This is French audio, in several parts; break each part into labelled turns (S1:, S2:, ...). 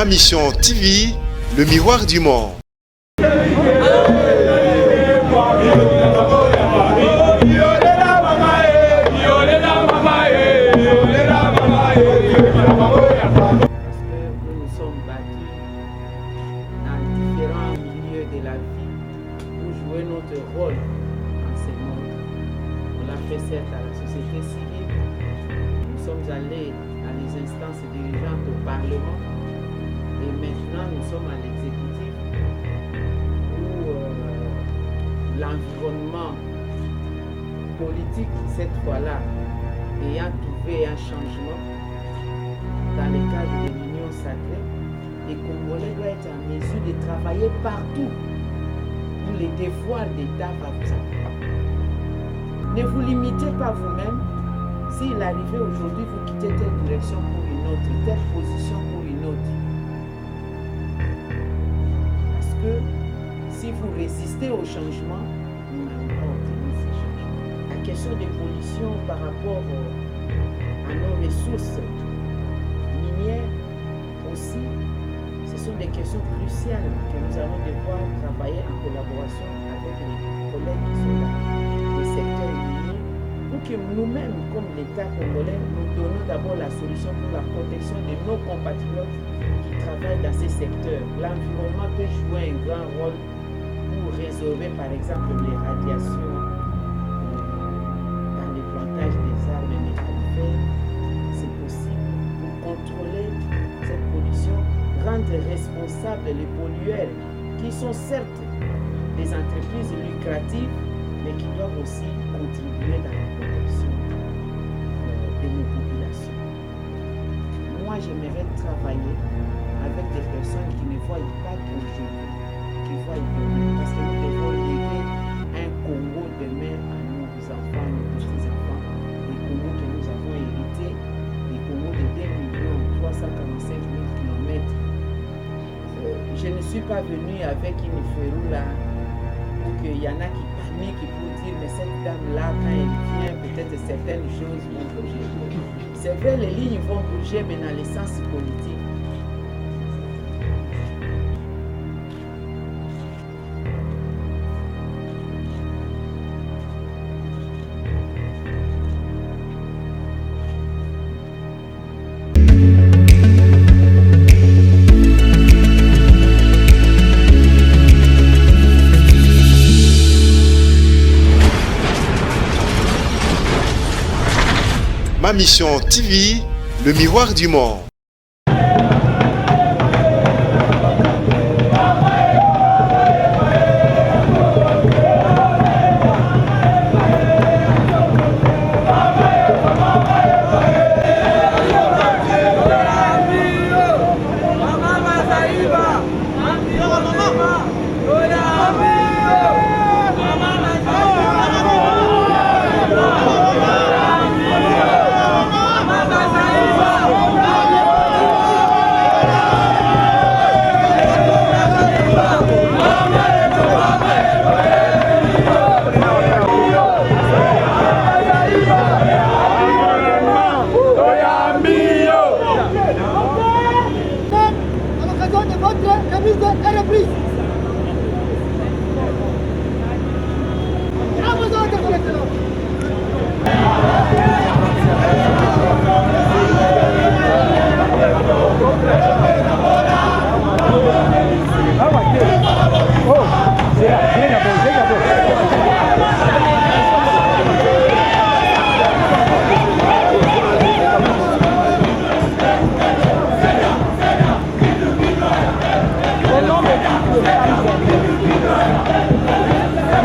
S1: Ma Mission TV, le miroir du monde.
S2: Rôle dans ce monde. On l'a fait certes à la société civile, nous sommes allés à les instances dirigeantes au Parlement et maintenant nous sommes à l'exécutif où l'environnement politique cette fois-là ayant trouvé un changement dans le cadre de l'Union sacrée, les Congolais doivent être en mesure de travailler partout. Les devoirs d'État va vous accompagner. Ne vous limitez pas vous-même. S'il arrivait aujourd'hui, vous quittez telle direction pour une autre, telle position pour une autre. Parce que si vous résistez au changement, vous n'allez pas obtenir ce changement. La question des pollutions par rapport à nos ressources minières aussi, ce sont des questions cruciales que nous allons devoir travailler en collaboration avec les collègues qui sont là, les secteurs miniers, pour que nous-mêmes, comme l'État congolais, nous donnons d'abord la solution pour la protection de nos compatriotes qui travaillent dans ces secteurs. L'environnement peut jouer un grand rôle pour résorber, par exemple, les radiations dans les plantages des arbres métallifères. C'est possible pour contrôler cette pollution, rendre responsables les pollueurs qui sont certes des entreprises lucratives mais qui doivent aussi contribuer dans la protection de nos populations. Moi, j'aimerais travailler avec des personnes qui ne voient pas d'aujourd'hui, qui voient demain, parce que nous devons léguer un Congo demain à nos enfants, nos petits-enfants, les Congos que nous avons hérités, les Congos de 2 345 000 km. Je ne suis pas venue avec une ferrou là pour qu'il y en a qui paniquent pour dire mais cette dame-là, quand elle vient, peut-être certaines choses vont bouger. C'est vrai, les lignes vont bouger, mais dans le sens politique.
S1: Ma Mission TV, le miroir du monde.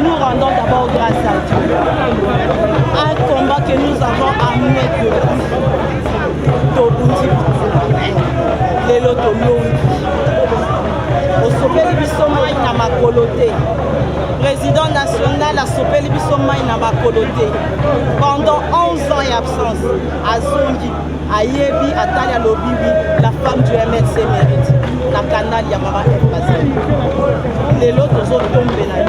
S3: Nous rendons d'abord grâce à Dieu. Un combat que nous avons amené depuis Tobundi, Lelo Tolongi. Osopeli biso mai na makolo te. Président national asopeli biso mai na makolo te. Pendant 11 ans d'absence, Azongi, Ayebi, Atali Alobibi, la femme du MLC mérite. La canal Yamama Elfazé. Lelo tozotombe na yo.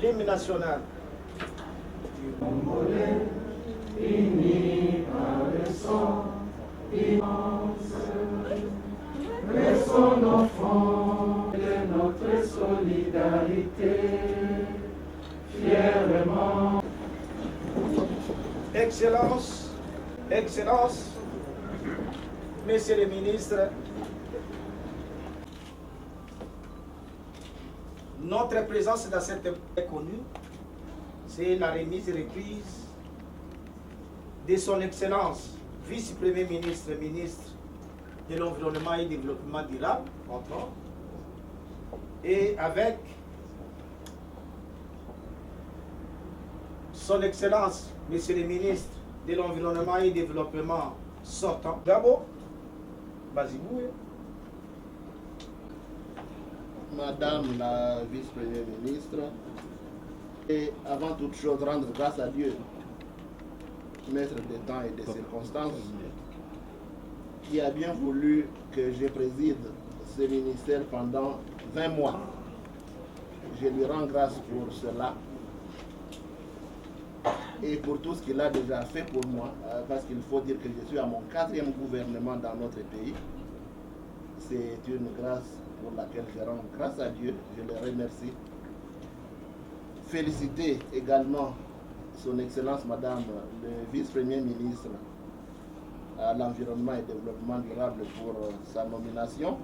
S2: L'hymne national.
S4: Son enfant de notre solidarité, fièrement.
S2: Excellence, Excellence, Messieurs les ministres, notre présence dans cette est connue, c'est la remise et reprise de son Excellence, Vice-Premier ministre, ministre de l'Environnement et du Développement durable, entre autres, et avec son Excellence, Monsieur le ministre de l'Environnement et du Développement sortant. D'abord, Bazibou.
S5: Madame la vice-première ministre, et avant toute chose, rendre grâce à Dieu, maître des temps et des circonstances, qui a bien voulu que je préside ce ministère pendant 20 mois. Je lui rends grâce pour cela et pour tout ce qu'il a déjà fait pour moi, parce qu'il faut dire que je suis à mon 4e gouvernement dans notre pays. C'est une grâce pour laquelle je rends grâce à Dieu, je le remercie. Féliciter également son Excellence Madame le Vice-Premier ministre à l'Environnement et Développement durable pour sa nomination.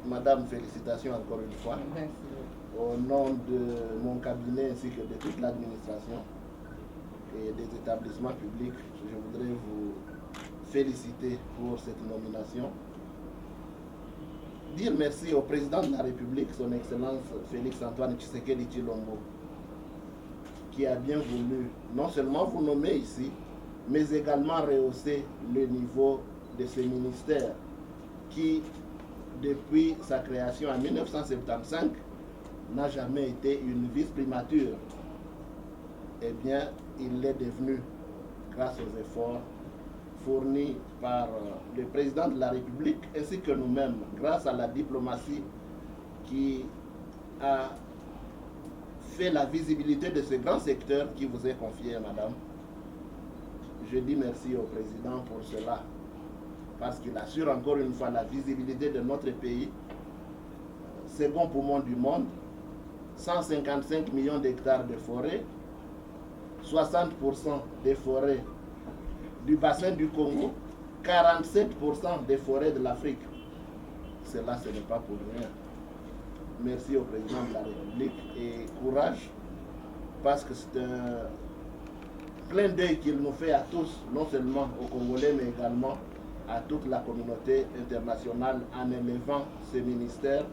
S5: Madame, félicitations encore une fois.
S3: Merci.
S5: Au nom de mon cabinet ainsi que de toute l'administration et des établissements publics, je voudrais vous féliciter pour cette nomination. Dire merci au président de la République, son Excellence Félix-Antoine Tshisekedi Tshilombo, qui a bien voulu non seulement vous nommer ici, mais également rehausser le niveau de ce ministère qui, depuis sa création en 1975, n'a jamais été une vice-primature. Eh bien, il l'est devenu grâce aux efforts fournis par le président de la République ainsi que nous-mêmes, grâce à la diplomatie qui a fait la visibilité de ce grand secteur qui vous est confié, madame. Je dis merci au président pour cela, parce qu'il assure encore une fois la visibilité de notre pays, second poumon du monde, 155 millions d'hectares de forêt, 60% des forêts du bassin du Congo, 47% des forêts de l'Afrique. Cela, ce n'est pas pour rien. Merci au président de la République et courage, parce que c'est un clin d'œil qu'il nous fait à tous, non seulement aux Congolais, mais également à toute la communauté internationale en élevant ce ministère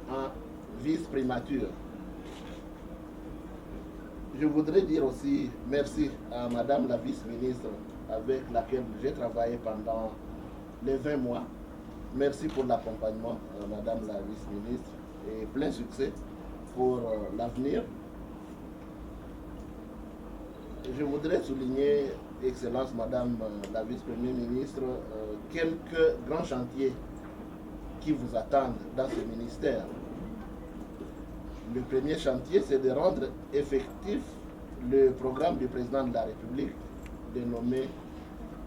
S5: en vice-primature. Je voudrais dire aussi merci à Madame la vice-ministre avec laquelle j'ai travaillé pendant les 20 mois. Merci pour l'accompagnement, Madame la vice-ministre, et plein succès pour l'avenir. Je voudrais souligner, Excellence Madame la vice-première ministre, quelques grands chantiers qui vous attendent dans ce ministère. Le premier chantier, c'est de rendre effectif le programme du président de la République de nommer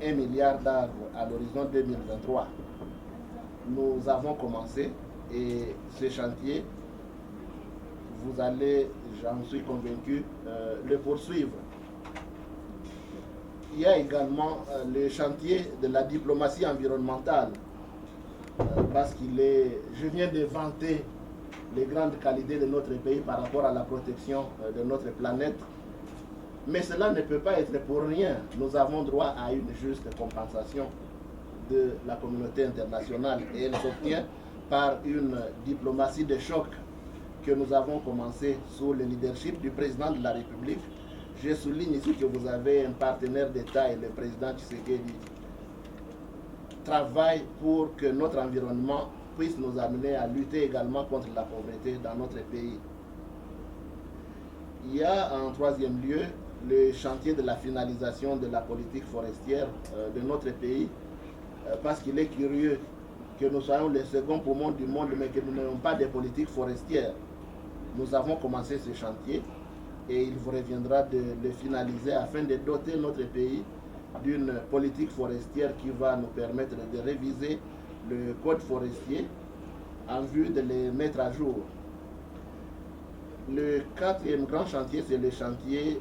S5: 1 milliard d'arbres à l'horizon 2023. Nous avons commencé et ce chantier, vous allez, j'en suis convaincu, le poursuivre. Il y a également le chantier de la diplomatie environnementale, parce je viens de vanter les grandes qualités de notre pays par rapport à la protection de notre planète. Mais cela ne peut pas être pour rien. Nous avons droit à une juste compensation de la communauté internationale et elle s'obtient par une diplomatie de choc que nous avons commencé sous le leadership du président de la République. Je souligne ici que vous avez un partenaire d'État et le président Tshisekedi travaille pour que notre environnement puisse nous amener à lutter également contre la pauvreté dans notre pays. Il y a en troisième lieu le chantier de la finalisation de la politique forestière de notre pays, parce qu'il est curieux que nous soyons les seconds poumons du monde, mais que nous n'ayons pas de politique forestière. Nous avons commencé ce chantier et il vous reviendra de le finaliser afin de doter notre pays d'une politique forestière qui va nous permettre de réviser le code forestier en vue de les mettre à jour. Le quatrième grand chantier, c'est le chantier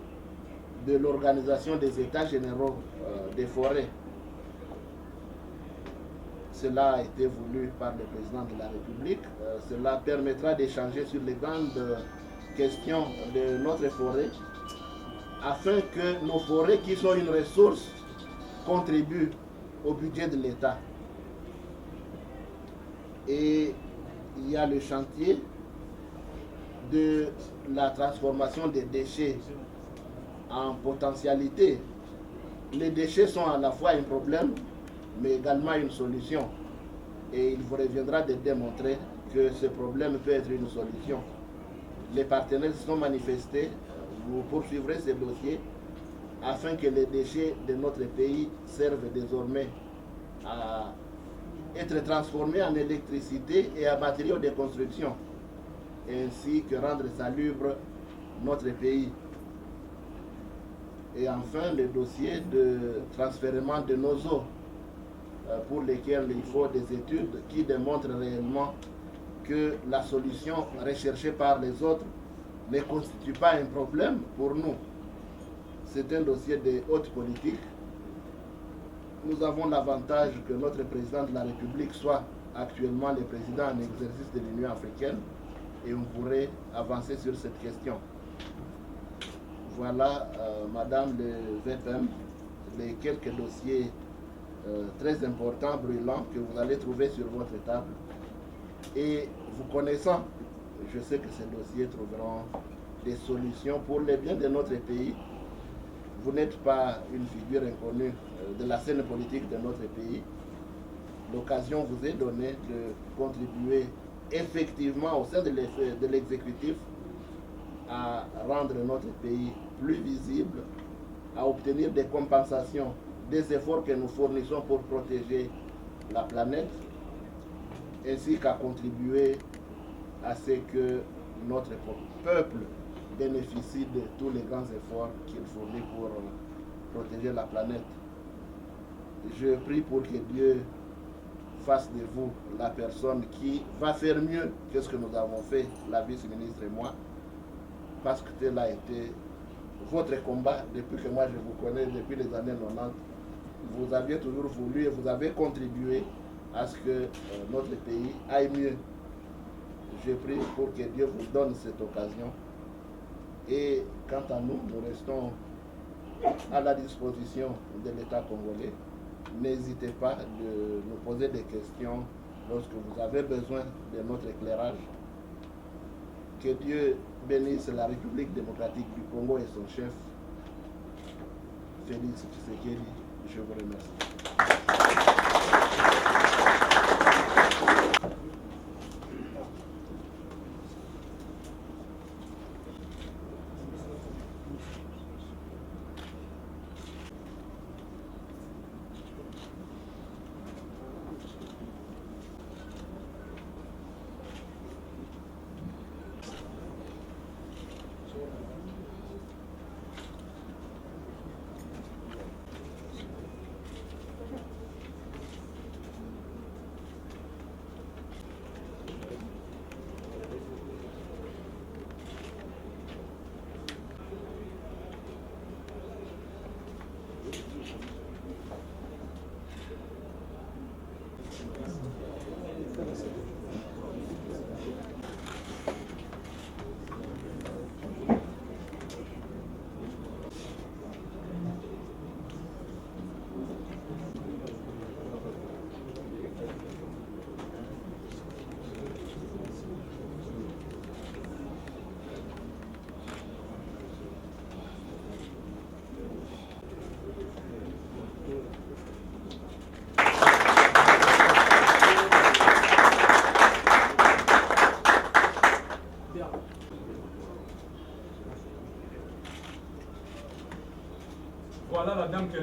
S5: de l'organisation des états généraux des forêts. Cela a été voulu par le président de la République. Cela permettra d'échanger sur les grandes questions de notre forêt afin que nos forêts, qui sont une ressource, contribuent au budget de l'État. Et il y a le chantier de la transformation des déchets en potentialité. Les déchets sont à la fois un problème, mais également une solution. Et il vous reviendra de démontrer que ce problème peut être une solution. Les partenaires se sont manifestés, vous poursuivrez ces dossiers afin que les déchets de notre pays servent désormais à être transformés en électricité et en matériaux de construction, ainsi que rendre salubre notre pays. Et enfin, le dossier de transfèrement de nos eaux, pour lesquels il faut des études qui démontrent réellement que la solution recherchée par les autres ne constitue pas un problème pour nous. C'est un dossier de haute politique. Nous avons l'avantage que notre président de la République soit actuellement le président en exercice de l'Union africaine et on pourrait avancer sur cette question. Voilà, Madame le VPM, les quelques dossiers très importants, brûlants, que vous allez trouver sur votre table. Et vous connaissant, je sais que ces dossiers trouveront des solutions pour le bien de notre pays. Vous n'êtes pas une figure inconnue de la scène politique de notre pays. L'occasion vous est donnée de contribuer effectivement au sein de l'exécutif à rendre notre pays plus visible, à obtenir des compensations des efforts que nous fournissons pour protéger la planète, ainsi qu'à contribuer à ce que notre peuple bénéficie de tous les grands efforts qu'il fournit pour protéger la planète. Je prie pour que Dieu fasse de vous la personne qui va faire mieux que ce que nous avons fait, la vice-ministre et moi, parce que tel a été votre combat depuis que moi je vous connais, depuis les années 90. Vous aviez toujours voulu et vous avez contribué à ce que notre pays aille mieux. Je prie pour que Dieu vous donne cette occasion. Et quant à nous, nous restons à la disposition de l'État congolais. N'hésitez pas de nous poser des questions lorsque vous avez besoin de notre éclairage. Que Dieu bénisse la République démocratique du Congo et son chef, Félix Tshisekedi. Je vous remercie.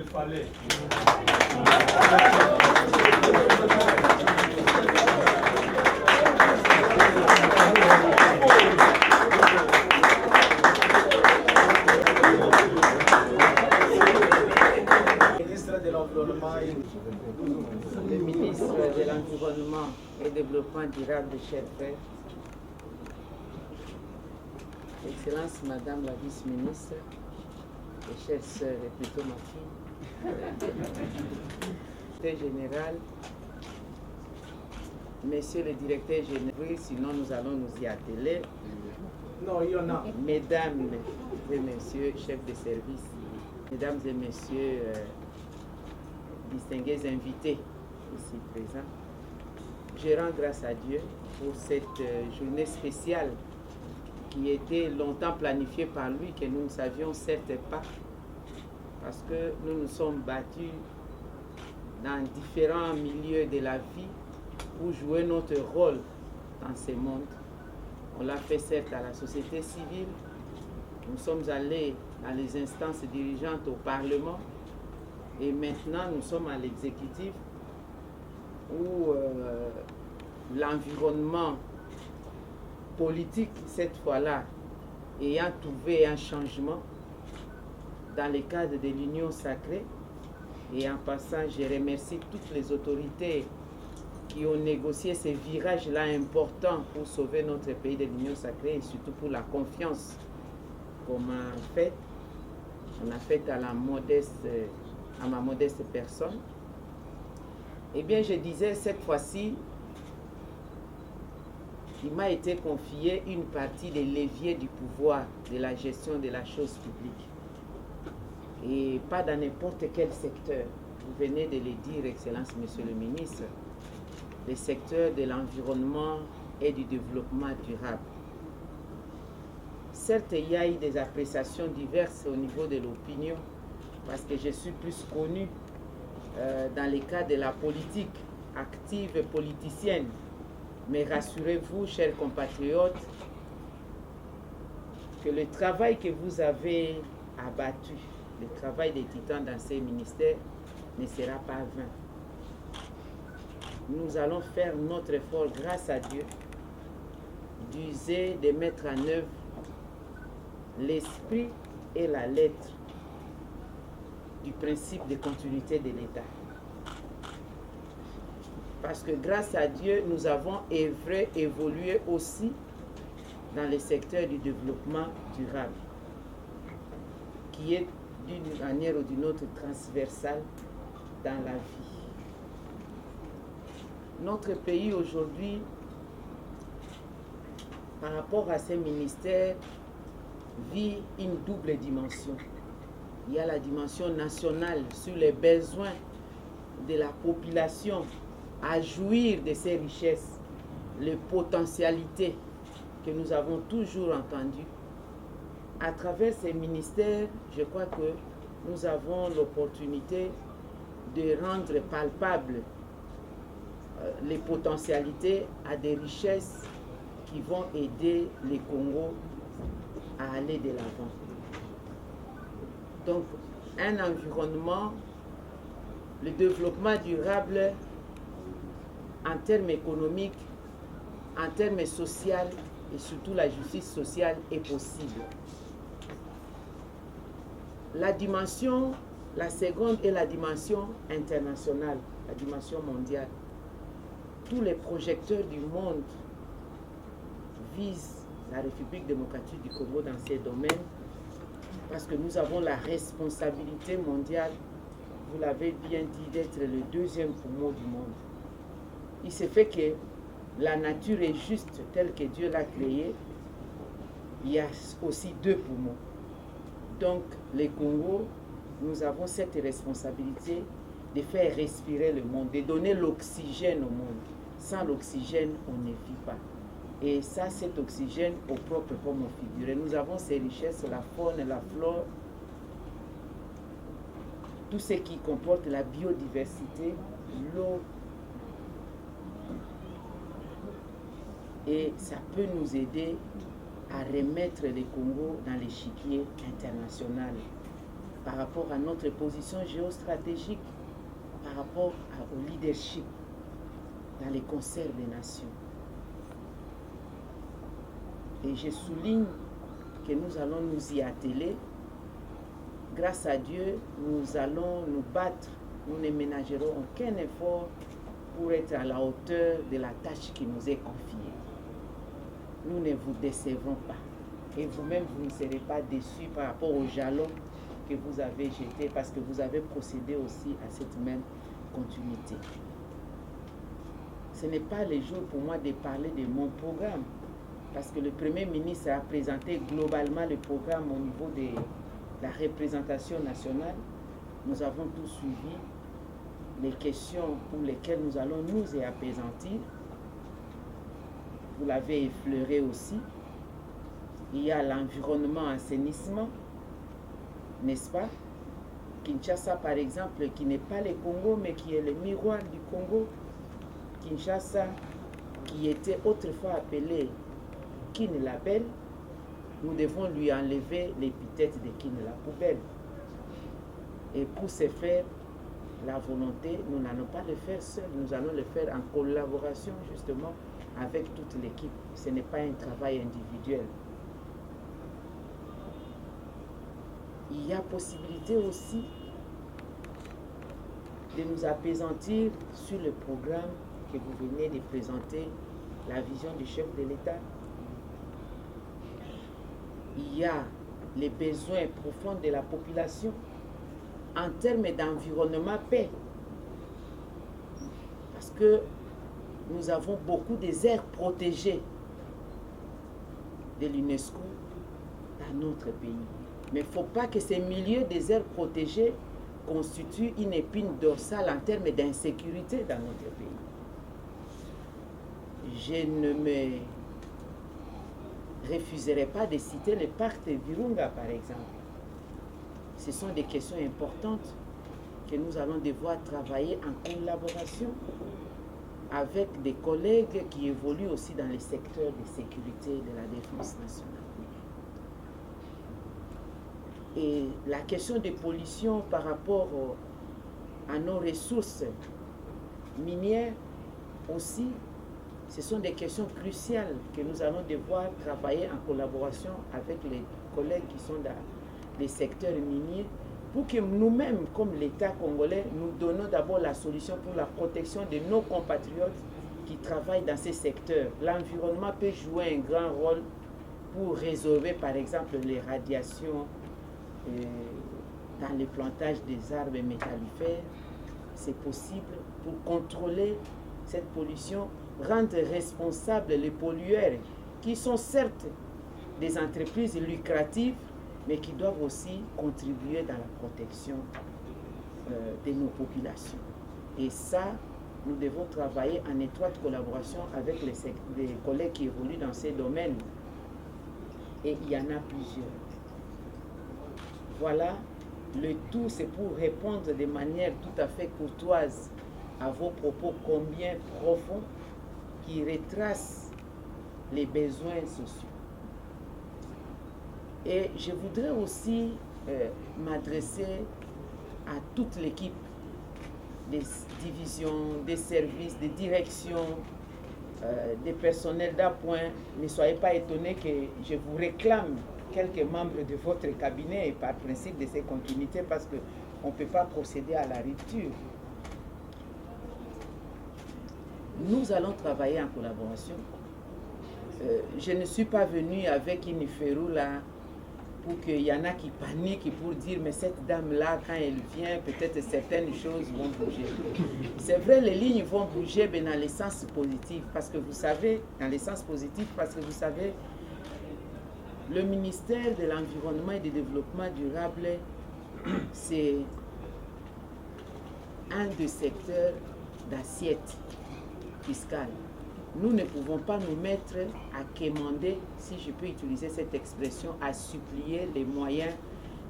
S6: fallait.
S2: Le ministre de l'Environnement et Développement durable, chers frères, Excellence Madame la vice-ministre, et chères sœurs et plutôt ma fille, directeur général, Monsieur le directeur général, sinon nous allons nous y atteler.
S6: Non, il y en a.
S2: Mesdames et messieurs, chefs de service, mesdames et messieurs, distingués invités ici présents, je rends grâce à Dieu pour cette journée spéciale qui était longtemps planifiée par lui, que nous ne savions certes pas, parce que nous nous sommes battus dans différents milieux de la vie pour jouer notre rôle dans ce monde. On l'a fait certes à la société civile, nous sommes allés dans les instances dirigeantes au Parlement, et maintenant nous sommes à l'exécutif où l'environnement politique, cette fois-là, ayant trouvé un changement dans le cadre de l'Union sacrée. Et en passant, je remercie toutes les autorités qui ont négocié ces virages-là importants pour sauver notre pays de l'Union sacrée et surtout pour la confiance qu'on m'a faite. On a fait à ma modeste personne. Eh bien, je disais, cette fois-ci, il m'a été confié une partie des leviers du pouvoir de la gestion de la chose publique. Et pas dans n'importe quel secteur. Vous venez de le dire, Excellence, Monsieur le Ministre, le secteur de l'environnement et du développement durable. Certes, il y a eu des appréciations diverses au niveau de l'opinion, parce que je suis plus connu dans le cas de la politique active et politicienne. Mais rassurez-vous, chers compatriotes, que le travail que vous avez abattu, le travail des titans dans ces ministères, ne sera pas vain. Nous allons faire notre effort, grâce à Dieu, d'user, de mettre en œuvre l'esprit et la lettre du principe de continuité de l'État. Parce que grâce à Dieu, nous avons œuvré, évolué aussi dans le secteur du développement durable, qui est d'une manière ou d'une autre transversale dans la vie. Notre pays aujourd'hui, par rapport à ces ministères, vit une double dimension. Il y a la dimension nationale sur les besoins de la population à jouir de ces richesses, les potentialités que nous avons toujours entendues. À travers ces ministères, je crois que nous avons l'opportunité de rendre palpables les potentialités à des richesses qui vont aider les Congos à aller de l'avant. Donc, un environnement, le développement durable en termes économiques, en termes sociaux et surtout la justice sociale est possible. La dimension, la seconde est la dimension internationale, la dimension mondiale. Tous les projecteurs du monde visent la République démocratique du Congo dans ces domaines parce que nous avons la responsabilité mondiale, vous l'avez bien dit, d'être le deuxième poumon du monde. Il se fait que la nature est juste telle que Dieu l'a créée. Il y a aussi deux poumons. Donc, les Congos, nous avons cette responsabilité de faire respirer le monde, de donner l'oxygène au monde. Sans l'oxygène, on ne vit pas. Et ça, cet oxygène, au propre comme on figurait. Nous avons ces richesses, la faune, la flore, tout ce qui comporte la biodiversité, l'eau. Et ça peut nous aider à remettre les Congos dans l'échiquier international. par rapport à notre position géostratégique, par rapport au leadership dans les concerts des nations. Et je souligne que nous allons nous y atteler. Grâce à Dieu, nous allons nous battre. Nous ne ménagerons aucun effort pour être à la hauteur de la tâche qui nous est confiée. Nous ne vous décevrons pas. Et vous-même, vous ne serez pas déçus par rapport au jalon que vous avez jeté parce que vous avez procédé aussi à cette même continuité. Ce n'est pas le jour pour moi de parler de mon programme parce que le Premier ministre a présenté globalement le programme au niveau de la représentation nationale. Nous avons tous suivi les questions pour lesquelles nous allons nous y apaisantir. Vous l'avez effleuré aussi. Il y a l'environnement, assainissement, n'est-ce pas? Kinshasa, par exemple, qui n'est pas le Congo, mais qui est le miroir du Congo. Kinshasa, qui était autrefois appelé Kin la Belle, nous devons lui enlever l'épithète de Kin la Poubelle. Et pour ce faire, la volonté, nous n'allons pas le faire seul, nous allons le faire en collaboration justement avec toute l'équipe. Ce n'est pas un travail individuel. Il y a possibilité aussi de nous apaisantir sur le programme que vous venez de présenter, la vision du chef de l'État. Il y a les besoins profonds de la population en termes d'environnement paix. Parce que nous avons beaucoup des aires protégées de l'UNESCO dans notre pays. Mais il ne faut pas que ces milieux des aires protégées constituent une épine dorsale en termes d'insécurité dans notre pays. Je ne me refuserai pas de citer le parc de Virunga, par exemple. Ce sont des questions importantes que nous allons devoir travailler en collaboration avec des collègues qui évoluent aussi dans les secteurs de sécurité et de la défense nationale. Et la question des pollutions par rapport à nos ressources minières aussi, ce sont des questions cruciales que nous allons devoir travailler en collaboration avec les collègues qui sont dans les secteurs miniers pour que nous-mêmes, comme l'État congolais, nous donnons d'abord la solution pour la protection de nos compatriotes qui travaillent dans ces secteurs. L'environnement peut jouer un grand rôle pour résorber, par exemple, les radiations dans les plantages des arbres métallifères. C'est possible pour contrôler cette pollution, rendre responsables les pollueurs qui sont certes des entreprises lucratives, mais qui doivent aussi contribuer dans la protection de nos populations. Et ça, nous devons travailler en étroite collaboration avec les collègues qui évoluent dans ces domaines. Et il y en a plusieurs. Voilà, le tout c'est pour répondre de manière tout à fait courtoise à vos propos combien profonds qui retracent les besoins sociaux. Et je voudrais aussi m'adresser à toute l'équipe des divisions, des services, des directions, des personnels d'appoint. Ne soyez pas étonnés que je vous réclame quelques membres de votre cabinet et par principe de ces continuités parce qu'on ne peut pas procéder à la rupture. Nous allons travailler en collaboration. Je ne suis pas venue avec une ferrou là pour qu'il y en a qui paniquent pour dire mais cette dame-là, quand elle vient, peut-être certaines choses vont bouger. C'est vrai, les lignes vont bouger mais dans le sens positif parce que vous savez, dans le sens positif parce que vous savez, le ministère de l'Environnement et du Développement durable, c'est un des secteurs d'assiette fiscale. Nous ne pouvons pas nous mettre à quémander, si je peux utiliser cette expression, à supplier les moyens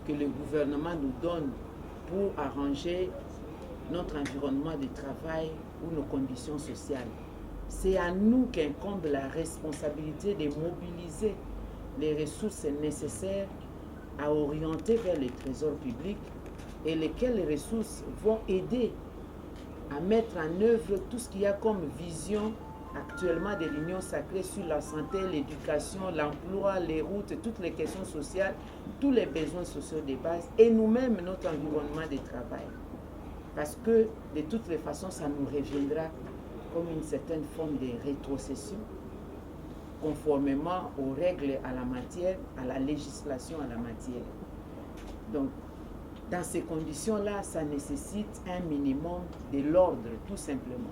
S2: que le gouvernement nous donne pour arranger notre environnement de travail ou nos conditions sociales. C'est à nous qu'incombe la responsabilité de mobiliser les ressources nécessaires à orienter vers le trésor public et lesquelles ressources vont aider à mettre en œuvre tout ce qu'il y a comme vision actuellement de l'Union sacrée sur la santé, l'éducation, l'emploi, les routes, toutes les questions sociales, tous les besoins sociaux de base et nous-mêmes notre environnement de travail. Parce que de toutes les façons, ça nous reviendra comme une certaine forme de rétrocession, conformément aux règles à la matière, à la législation à la matière. Donc, dans ces conditions-là, ça nécessite un minimum de l'ordre, tout simplement.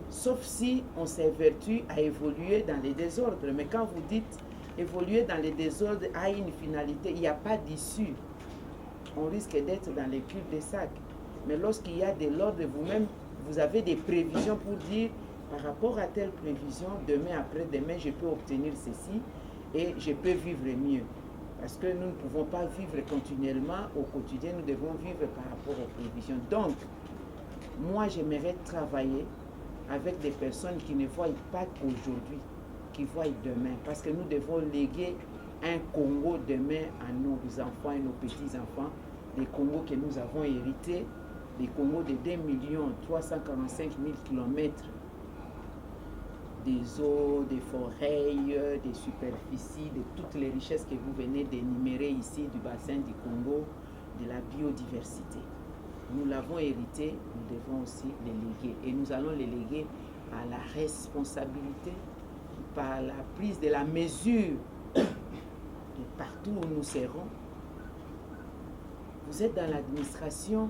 S2: Sauf si on s'évertue à évoluer dans les désordres. Mais quand vous dites évoluer dans les désordres a une finalité, il n'y a pas d'issue. On risque d'être dans les cul-de-sac. Mais lorsqu'il y a de l'ordre, vous-même, vous avez des prévisions pour dire, par rapport à telle prévision, demain, après-demain, je peux obtenir ceci et je peux vivre mieux. Parce que nous ne pouvons pas vivre continuellement au quotidien, nous devons vivre par rapport aux prévisions. Donc, moi, j'aimerais travailler avec des personnes qui ne voient pas aujourd'hui, qui voient demain. Parce que nous devons léguer un Congo demain à nos enfants et nos petits-enfants, des Congos que nous avons hérités, des Congos de 2 345 000 kilomètres, des eaux, des forêts, des superficies, de toutes les richesses que vous venez d'énumérer ici du bassin du Congo, de la biodiversité. Nous l'avons hérité, nous devons aussi les léguer. Et nous allons les léguer par la responsabilité, par la prise de la mesure de partout où nous serons. Vous êtes dans l'administration,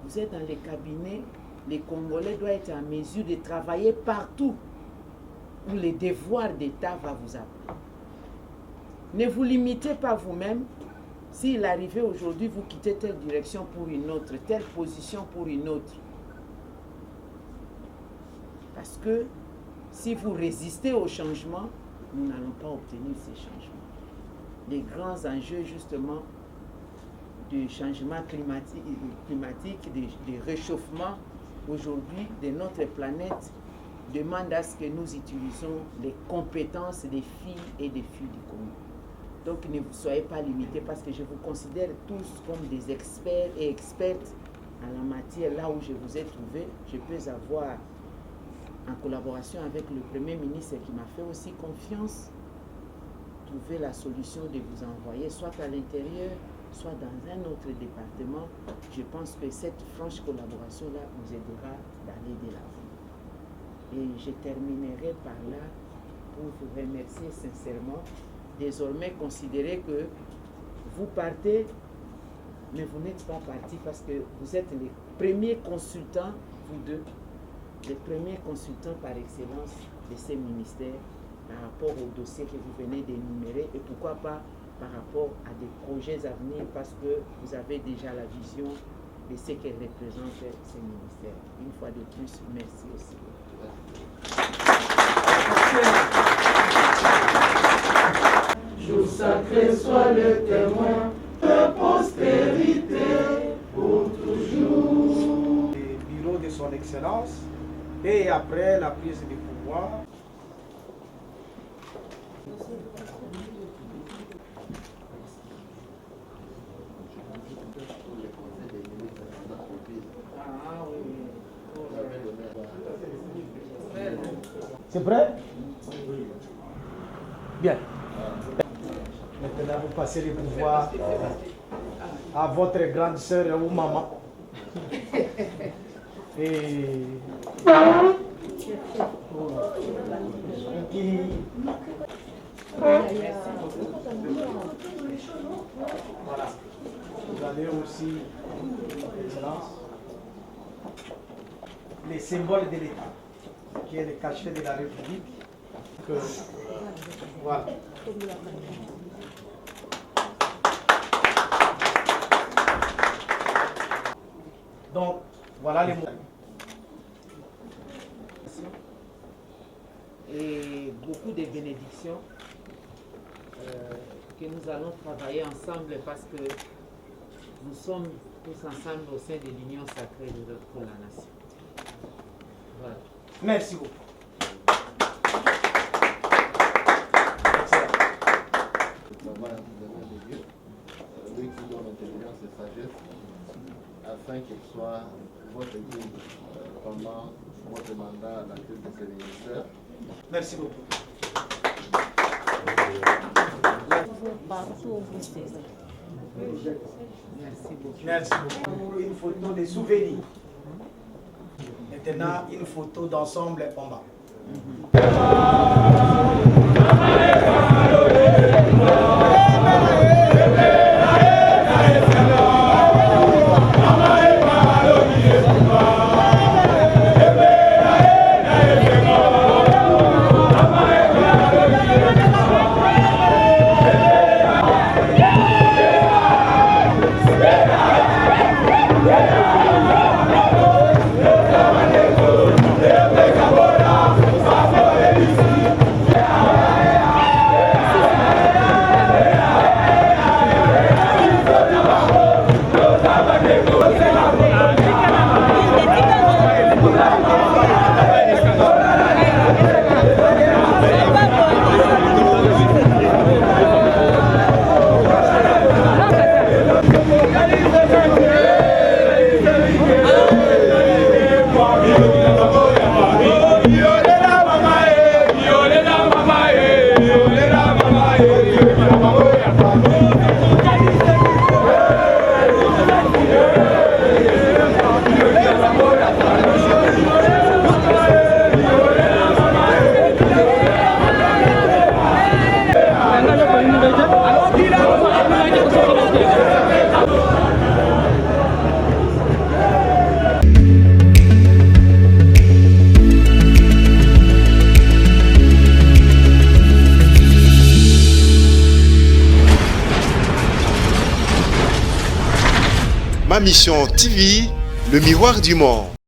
S2: vous êtes dans les cabinets, les Congolais doivent être en mesure de travailler partout où les devoirs d'État va vous appeler. Ne vous limitez pas vous-même. S'il arrivait aujourd'hui, vous quittez telle direction pour une autre, telle position pour une autre. Parce que si vous résistez au changement, nous n'allons pas obtenir ces changements. Les grands enjeux, justement, du changement climatique, du réchauffement aujourd'hui de notre planète, demandent à ce que nous utilisons les compétences des filles et des filles du Congo. Donc ne vous soyez pas limités parce que je vous considère tous comme des experts et expertes en la matière. Là où je vous ai trouvé, je peux avoir, en collaboration avec le Premier ministre qui m'a fait aussi confiance, trouver la solution de vous envoyer soit à l'intérieur, soit dans un autre département. Je pense que cette franche collaboration-là vous aidera d'aller de l'avant. Et je terminerai par là pour vous remercier sincèrement. Désormais, considérez que vous partez, mais vous n'êtes pas parti parce que vous êtes les premiers consultants, vous deux, les premiers consultants par excellence de ces ministères par rapport aux dossiers que vous venez d'énumérer et pourquoi pas par rapport à des projets à venir parce que vous avez déjà la vision de ce que représentent ces ministères. Une fois de plus, merci aussi.
S4: Jour sacré soit le témoin de postérité pour toujours.
S6: Le bureau de son excellence et après la prise du pouvoir.
S7: C'est prêt? Bien. Maintenant, vous passez le pouvoir à votre grande sœur ou maman. Et qui... Voilà. Vous avez aussi, Excellence, les symboles de l'État, qui est le cachet de la République. Que, voilà. Donc, voilà les mots.
S2: Et beaucoup de bénédictions que nous allons travailler ensemble parce que nous sommes tous ensemble au sein de l'Union sacrée pour la nation. Voilà.
S7: Merci beaucoup.
S5: Voilà, vraiment votre mandat à la tête de ce ministère.
S6: Merci beaucoup.
S8: Partout où vous êtes.
S6: Merci beaucoup. Une photo de souvenir. Maintenant, une photo d'ensemble en bas.
S1: Ma Mission TV, le miroir du monde.